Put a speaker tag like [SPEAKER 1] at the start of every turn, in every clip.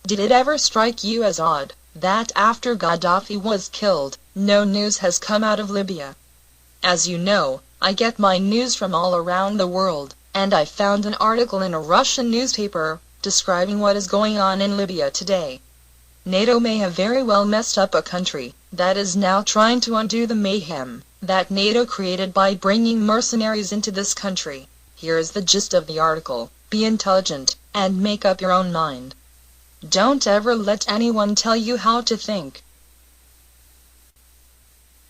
[SPEAKER 1] Did it ever strike you as odd that after Gaddafi was killed, no news has come out of Libya? As you know, I get my news from all around the world, and I found an article in a Russian newspaper describing what is going on in Libya today. NATO may have very well messed up a country that is now trying to undo the mayhem that NATO created by bringing mercenaries into this country. Here is the gist of the article. Be intelligent and make up your own mind. Don't ever let anyone tell you how to think.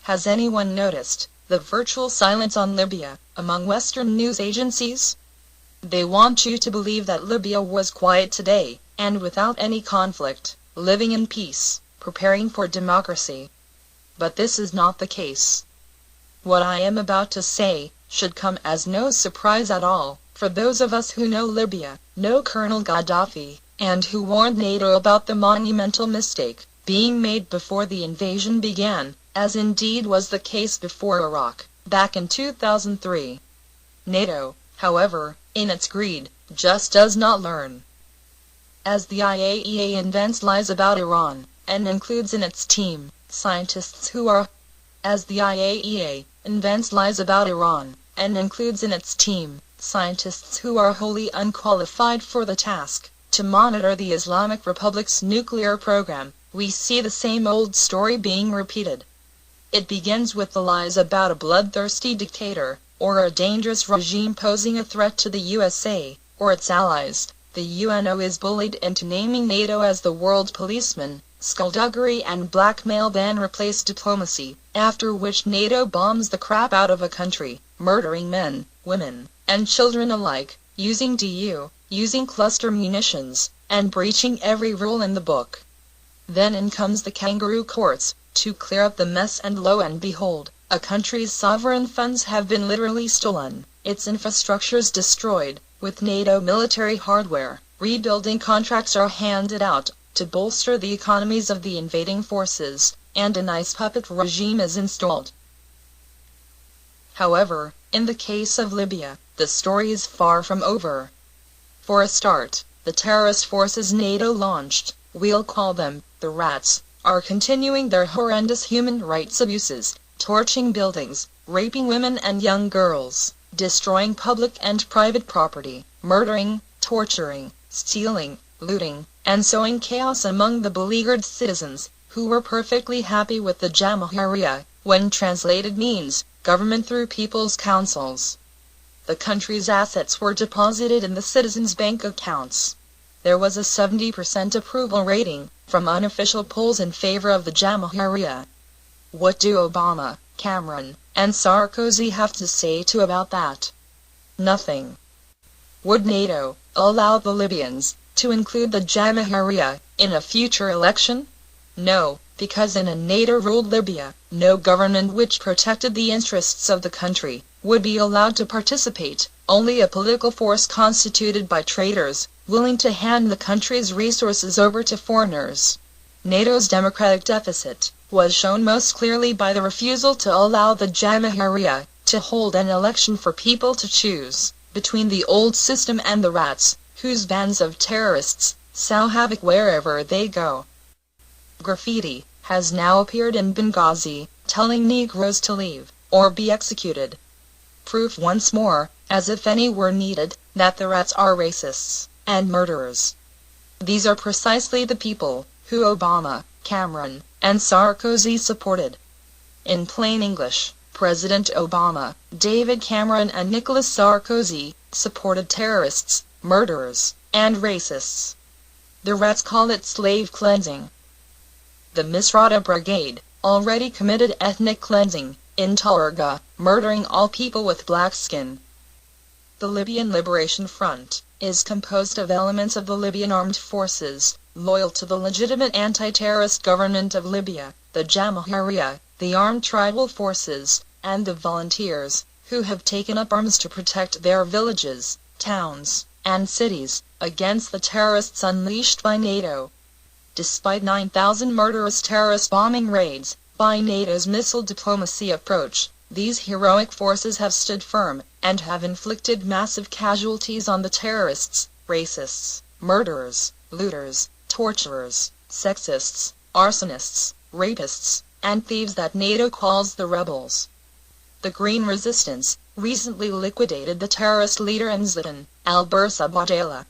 [SPEAKER 1] Has anyone noticed the virtual silence on Libya among Western news agencies? They want you to believe that Libya was quiet today, and without any conflict, living in peace, preparing for democracy. But this is not the case. What I am about to say should come as no surprise at all for those of us who know Libya, know Colonel Gaddafi, and who warned NATO about the monumental mistake being made before the invasion began, as indeed was the case before Iraq, back in 2003. NATO, however, in its greed, just does not learn. As the IAEA invents lies about Iran, and includes in its team scientists who are As the IAEA invents lies about Iran, and includes in its team scientists who are wholly unqualified for the task to monitor the Islamic Republic's nuclear program, we see the same old story being repeated. It begins with the lies about a bloodthirsty dictator, or a dangerous regime posing a threat to the USA, or its allies. The UNO is bullied into naming NATO as the world policeman. Skullduggery and blackmail then replace diplomacy, after which NATO bombs the crap out of a country, murdering men, women, and children alike, using cluster munitions, and breaching every rule in the book. Then in comes the kangaroo courts, to clear up the mess, and lo and behold, a country's sovereign funds have been literally stolen, its infrastructures destroyed, with NATO military hardware, rebuilding contracts are handed out to bolster the economies of the invading forces, and a nice puppet regime is installed. However, in the case of Libya, the story is far from over. For a start, the terrorist forces NATO launched, we'll call them the Rats, are continuing their horrendous human rights abuses, torching buildings, raping women and young girls, destroying public and private property, murdering, torturing, stealing, looting, and sowing chaos among the beleaguered citizens, who were perfectly happy with the Jamahiriya, when translated means, government through people's councils. The country's assets were deposited in the citizens' bank accounts. There was a 70% approval rating, from unofficial polls in favor of the Jamahiriya. What do Obama, Cameron, and Sarkozy have to say about that? Nothing. Would NATO allow the Libyans to include the Jamahiriya in a future election? No, because in a NATO-ruled Libya, no government which protected the interests of the country would be allowed to participate, only a political force constituted by traitors, willing to hand the country's resources over to foreigners. NATO's democratic deficit was shown most clearly by the refusal to allow the Jamahiriya to hold an election for people to choose between the old system and the Rats, whose bands of terrorists sow havoc wherever they go. Graffiti has now appeared in Benghazi, telling Negroes to leave, or be executed. Proof once more, as if any were needed, that the Rats are racists and murderers. These are precisely the people who Obama, Cameron, and Sarkozy supported. In plain English, President Obama, David Cameron, and Nicolas Sarkozy supported terrorists, murderers, and racists. The Rats call it slave cleansing. The Misrata Brigade already committed ethnic cleansing in Targa, murdering all people with black skin. The Libyan Liberation Front is composed of elements of the Libyan armed forces, loyal to the legitimate anti-terrorist government of Libya, the Jamahiriya, the armed tribal forces, and the volunteers, who have taken up arms to protect their villages, towns, and cities, against the terrorists unleashed by NATO. Despite 9,000 murderous terrorist bombing raids, by NATO's missile diplomacy approach, these heroic forces have stood firm, and have inflicted massive casualties on the terrorists, racists, murderers, looters, torturers, sexists, arsonists, rapists, and thieves that NATO calls the rebels. The Green Resistance recently liquidated the terrorist leader Mzlatan al-Bursa Bojela.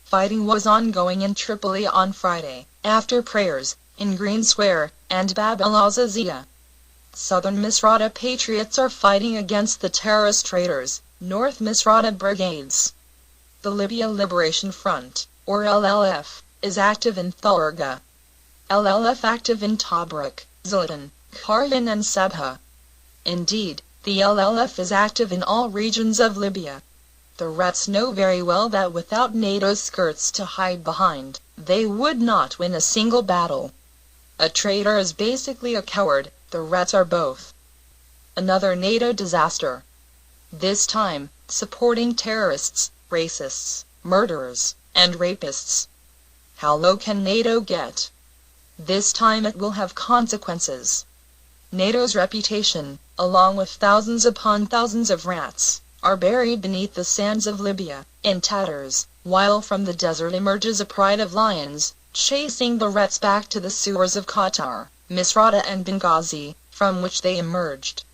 [SPEAKER 1] Fighting was ongoing in Tripoli on Friday, after prayers, in Green Square, and Bab al-Azizia. Southern Misrata patriots are fighting against the terrorist traitors, North Misrata brigades. The Libya Liberation Front, or LLF, is active in Thurga. LLF active in Tobruk, Zlatan, Karyan and Sabha. Indeed, the LLF is active in all regions of Libya. The rats know very well that without NATO's skirts to hide behind, they would not win a single battle. A traitor is basically a coward, the rats are both. Another NATO disaster. This time, supporting terrorists, racists, murderers, and rapists. How low can NATO get? This time it will have consequences. NATO's reputation, along with thousands upon thousands of rats, are buried beneath the sands of Libya, in tatters, while from the desert emerges a pride of lions, chasing the rats back to the sewers of Qatar, Misrata and Benghazi, from which they emerged.